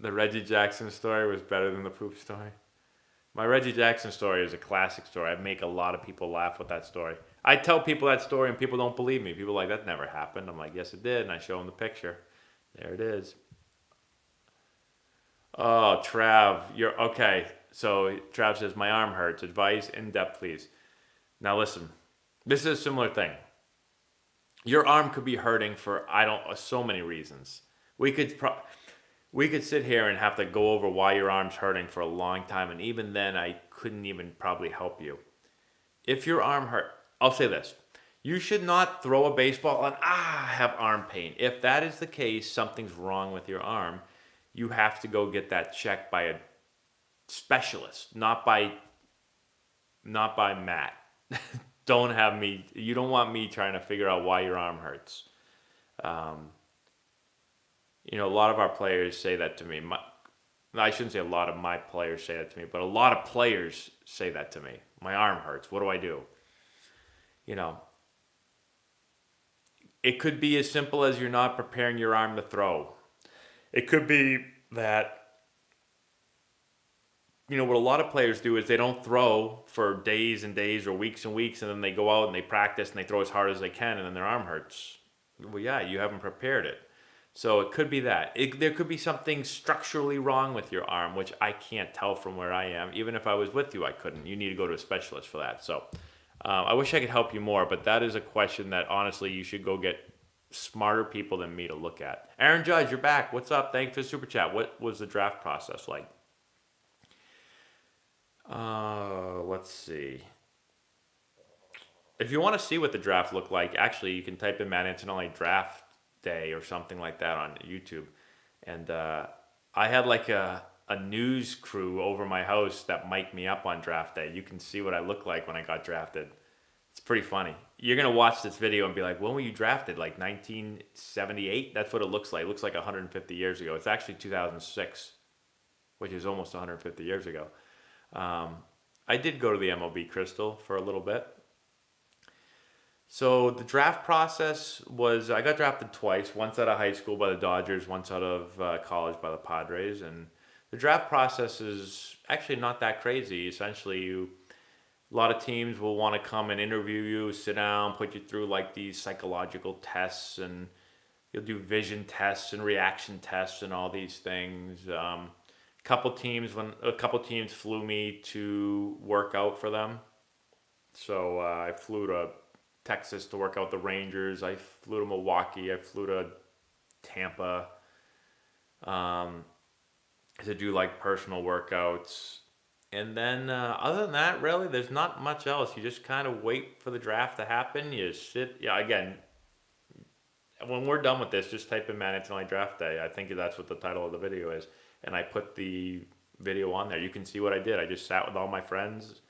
The Reggie Jackson story was better than the poop story. My Reggie Jackson story is a classic story. I make a lot of people laugh with that story. I tell people that story and people don't believe me. People are like, that never happened. I'm like, yes, it did. And I show them the picture. There it is. Oh, Trav, you're okay. So Trav says, my arm hurts. Advice in depth, please. Now listen, this is a similar thing. Your arm could be hurting for so many reasons. We could we could sit here and have to go over why your arm's hurting for a long time, and even then, I couldn't even probably help you. If your arm hurt, I'll say this: you should not throw a baseball and have arm pain. If that is the case, something's wrong with your arm. You have to go get that checked by a specialist, not by Matt. Don't have me. You don't want me trying to figure out why your arm hurts. Um, a lot of our players say that to me. I shouldn't say a lot of my players say that to me, but a lot of players say that to me. My arm hurts. What do I do? You know, it could be as simple as you're not preparing your arm to throw. It could be that, what a lot of players do is they don't throw for days and days or weeks and weeks, and then they go out and they practice and they throw as hard as they can, and then their arm hurts. Well, yeah, you haven't prepared it. So it could be that. There could be something structurally wrong with your arm, which I can't tell from where I am. Even if I was with you, I couldn't. You need to go to a specialist for that. So I wish I could help you more, but that is a question that honestly you should go get smarter people than me to look at. Aaron Judge, you're back. What's up? Thanks for the super chat. What was the draft process like? Let's see. If you want to see what the draft looked like, actually, you can type in Matt Antonelli draft day or something like that on YouTube. And I had like a news crew over my house that mic'd me up on draft day. You can see what I look like when I got drafted. It's pretty funny. You're going to watch this video and be like, when were you drafted? Like 1978? That's what it looks like. It looks like 150 years ago. It's actually 2006, which is almost 150 years ago. I did go to the MLB Crystal for a little bit. So the draft process was, I got drafted twice, once out of high school by the Dodgers, once out of college by the Padres. And the draft process is actually not that crazy. Essentially, a lot of teams will want to come and interview you, sit down, put you through like these psychological tests, and you'll do vision tests and reaction tests and all these things. A couple teams flew me to work out for them. So I flew to Texas to work out the Rangers. I flew to Milwaukee. I flew to Tampa to do like personal workouts. And then other than that, really, there's not much else. You just kind of wait for the draft to happen. You sit. Yeah, again, when we're done with this, just type in Matt Antonelli Draft Day. I think that's what the title of the video is. And I put the video on there. You can see what I did. I just sat with all my friends,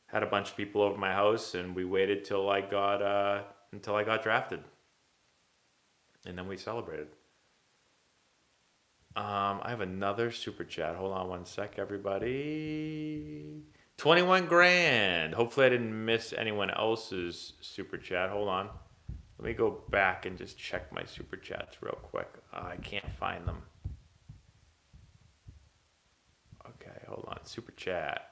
had a bunch of people over my house, and we waited till I got drafted, and then we celebrated. I have another super chat. Hold on one sec, everybody. 21 grand. Hopefully I didn't miss anyone else's super chat. Hold on. Let me go back and just check my super chats real quick. I can't find them. Okay, hold on. Super chat.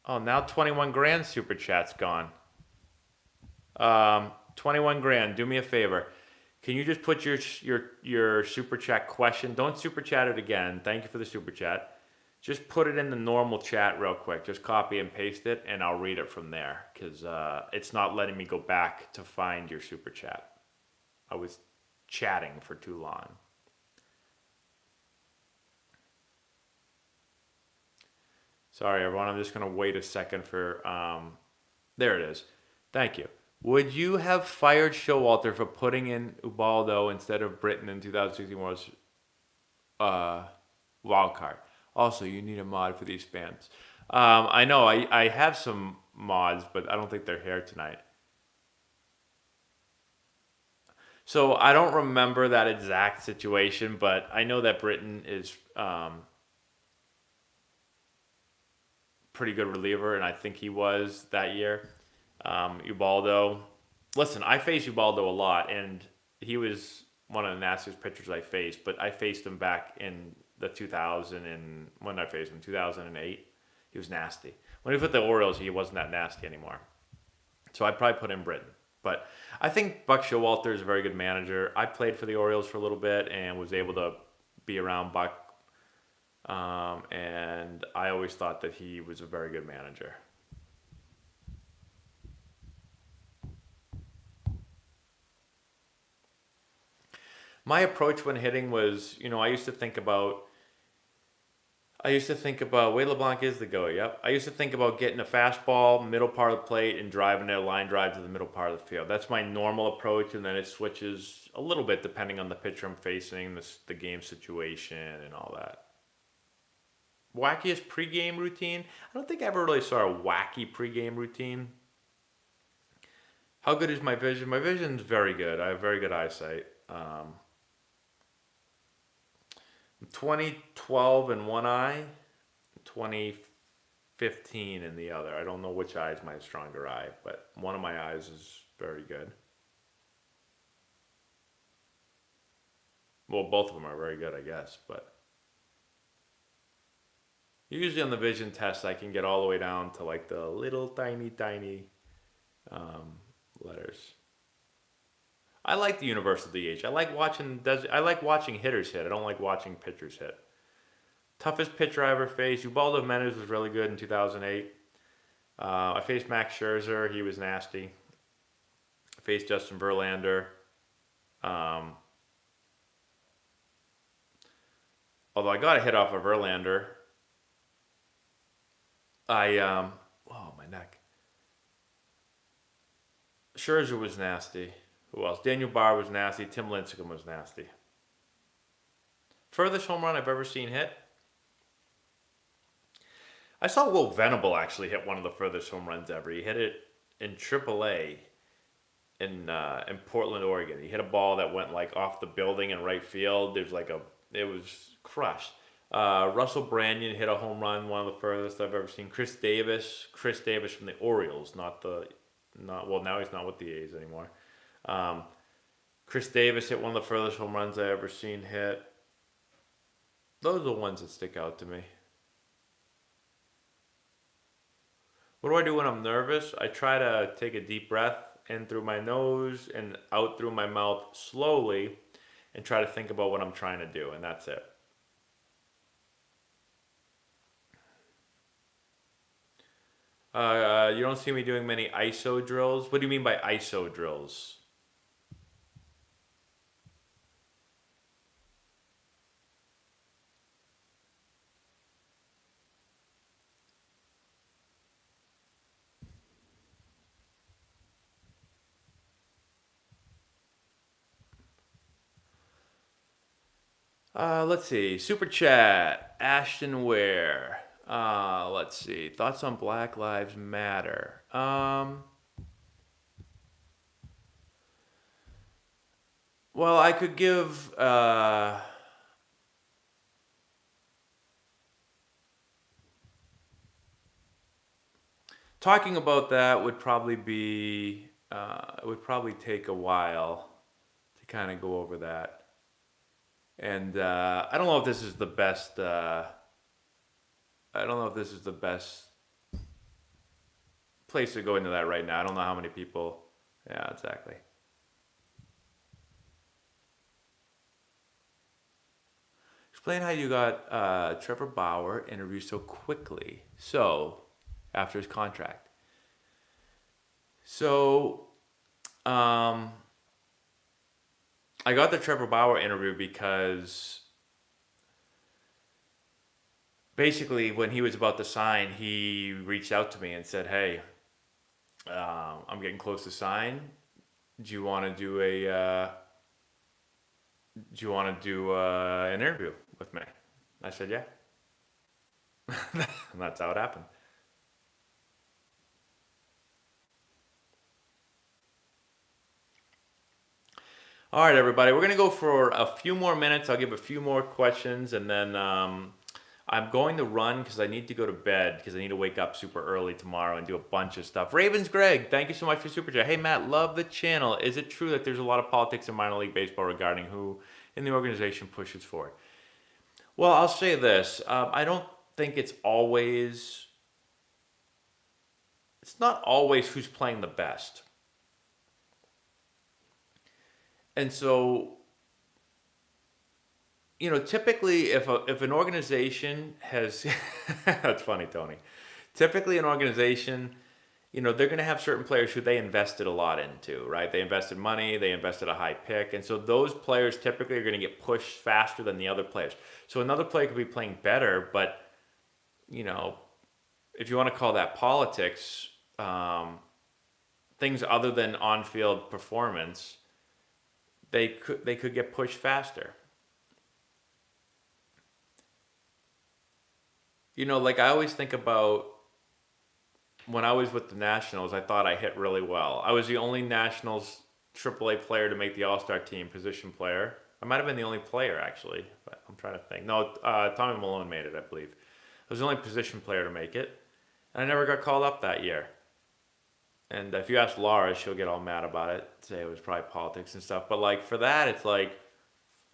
Oh, now 21 grand super chat's gone. 21 grand. Do me a favor. Can you just put your super chat question? Don't super chat it again. Thank you for the super chat. Just put it in the normal chat real quick. Just copy and paste it, and I'll read it from there. Because it's not letting me go back to find your super chat. I was chatting for too long. Sorry, everyone. I'm just going to wait a second for... there it is. Thank you. Would you have fired Showalter for putting in Ubaldo instead of Britton in 2016 World's wild card? Also, you need a mod for these spams. I know. I have some mods, but I don't think they're here tonight. So I don't remember that exact situation, but I know that Britain is pretty good reliever, and I think he was that year. Ubaldo. Listen, I faced Ubaldo a lot, and he was one of the nastiest pitchers I faced. But I faced him back in the 2000 and when did I faced him? 2008. He was nasty. When he was with the Orioles, he wasn't that nasty anymore. So I'd probably put in Britain. But I think Buck Showalter is a very good manager. I played for the Orioles for a little bit and was able to be around Buck. And I always thought that he was a very good manager. My approach when hitting was, Wade LeBlanc is the go. Yep. I used to think about getting a fastball, middle part of the plate, and driving a line drive to the middle part of the field. That's my normal approach, and then it switches a little bit depending on the pitcher I'm facing, the game situation, and all that. Wackiest pregame routine? I don't think I ever really saw a wacky pregame routine. How good is my vision? My vision's very good. I have very good eyesight. 2012 in one eye, 2015 in the other. I don't know which eye is my stronger eye, but one of my eyes is very good. Well, both of them are very good, I guess, but usually on the vision test, I can get all the way down to like the little tiny letters. I like the universal DH. I like watching hitters hit. I don't like watching pitchers hit. Toughest pitcher I ever faced. Ubaldo Jimenez was really good in 2008. I faced Max Scherzer. He was nasty. I faced Justin Verlander. Although I got a hit off of Verlander. My neck. Scherzer was nasty. Who else? Daniel Barr was nasty. Tim Lincecum was nasty. Furthest home run I've ever seen hit? I saw Will Venable actually hit one of the furthest home runs ever. He hit it in AAA in Portland, Oregon. He hit a ball that went like off the building in right field. It was crushed. Russell Brandon hit a home run, one of the furthest I've ever seen. Chris Davis from the Orioles, now he's not with the A's anymore. Chris Davis hit one of the furthest home runs I ever seen hit. Those are the ones that stick out to me. What do I do when I'm nervous? I try to take a deep breath in through my nose and out through my mouth slowly and try to think about what I'm trying to do, and that's it. You don't see me doing many ISO drills. What do you mean by ISO drills? Let's see. Super chat. Ashton Ware. Let's see. Thoughts on Black Lives Matter. Well, I could give talking about that would probably be it would probably take a while to kind of go over that. And I don't know if this is the best. I don't know if this is the best place to go into that right now. I don't know how many people. Yeah, exactly. Explain how you got Trevor Bauer interviewed so quickly. So, after his contract. So, I got the Trevor Bauer interview because basically when he was about to sign, he reached out to me and said, "Hey, I'm getting close to sign. Do you want to do an interview with me?" I said, "Yeah." And that's how it happened. All right, everybody, we're gonna go for a few more minutes. I'll give a few more questions, and then I'm going to run because I need to go to bed because I need to wake up super early tomorrow and do a bunch of stuff. Ravens Greg, thank you so much for super chat. Hey Matt, love the channel. Is it true that there's a lot of politics in minor league baseball regarding who in the organization pushes for it? Well, I'll say this. I don't think it's not always who's playing the best. And so, typically if an organization has, that's funny, Tony. Typically an organization, they're going to have certain players who they invested a lot into, right? They invested money, they invested a high pick. And so those players typically are going to get pushed faster than the other players. So another player could be playing better, but, if you want to call that politics, things other than on-field performance, they could get pushed faster. Like I always think about when I was with the Nationals, I thought I hit really well. I was the only Nationals AAA player to make the All-Star team, position player. I might have been the only player, actually, but I'm trying to think. No, Tommy Malone made it, I believe. I was the only position player to make it, and I never got called up that year. And if you ask Laura, she'll get all mad about it, say it was probably politics and stuff. But like for that, it's like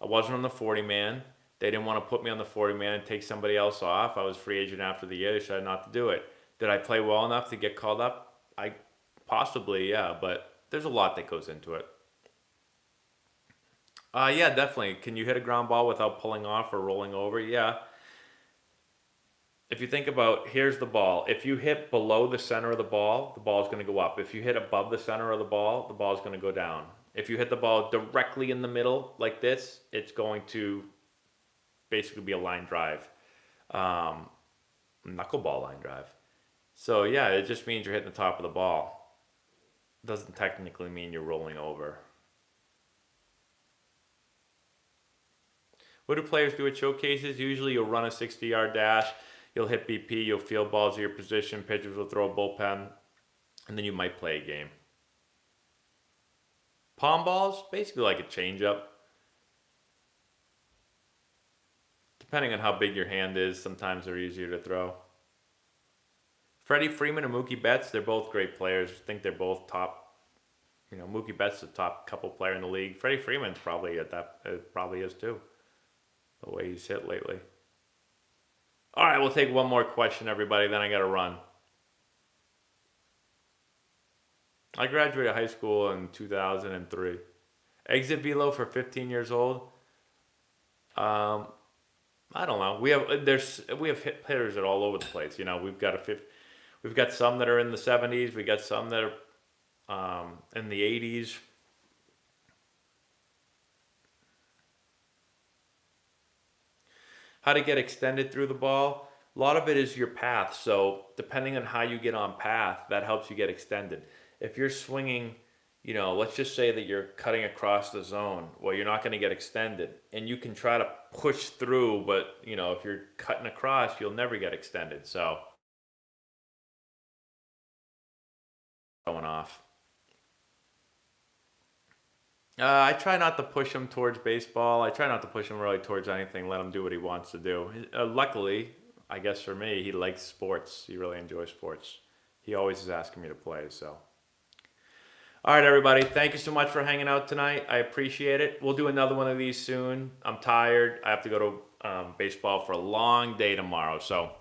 I wasn't on the 40-man. They didn't want to put me on the 40-man and take somebody else off. I was free agent after the year. They decided not to do it. Did I play well enough to get called up? Possibly, yeah, but there's a lot that goes into it. Yeah, definitely. Can you hit a ground ball without pulling off or rolling over? Yeah. If you think about, here's the ball. If you hit below the center of the ball is going to go up. If you hit above the center of the ball is going to go down. If you hit the ball directly in the middle like this, it's going to basically be a line drive. Knuckleball line drive. So yeah, it just means you're hitting the top of the ball. Doesn't technically mean you're rolling over. What do players do at showcases? Usually you'll run a 60-yard dash, you'll hit BP, you'll field balls to your position, pitchers will throw a bullpen, and then you might play a game. Palm balls, basically like a changeup. Depending on how big your hand is, sometimes they're easier to throw. Freddie Freeman and Mookie Betts, they're both great players. I think they're both top. Mookie Betts is the top couple player in the league. Freddie Freeman's probably at that. It probably is too. The way he's hit lately. All right, we'll take one more question, everybody. Then I got to run. I graduated high school in 2003. Exit velo for 15 years old. I don't know. We have hitters that are all over the place. We've got some that are in the 70s. We got some that are in the 80s. How to get extended through the ball? A lot of it is your path. So depending on how you get on path, that helps you get extended. If you're swinging, let's just say that you're cutting across the zone. Well, you're not going to get extended. And you can try to push through, but, if you're cutting across, you'll never get extended. So going off. I try not to push him towards baseball. I try not to push him really towards anything. Let him do what he wants to do. Luckily, I guess for me, he likes sports. He really enjoys sports. He always is asking me to play, so. All right, everybody. Thank you so much for hanging out tonight. I appreciate it. We'll do another one of these soon. I'm tired. I have to go to baseball for a long day tomorrow. So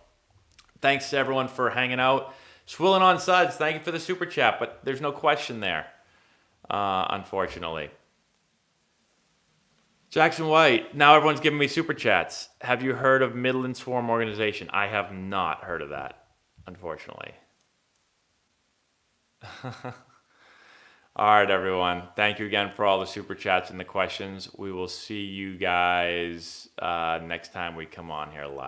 thanks to everyone for hanging out. Swilling on Suds, thank you for the super chat, but there's no question there, unfortunately. Jackson White, now everyone's giving me super chats. Have you heard of Midland Swarm Organization? I have not heard of that, unfortunately. All right, everyone. Thank you again for all the super chats and the questions. We will see you guys next time we come on here live.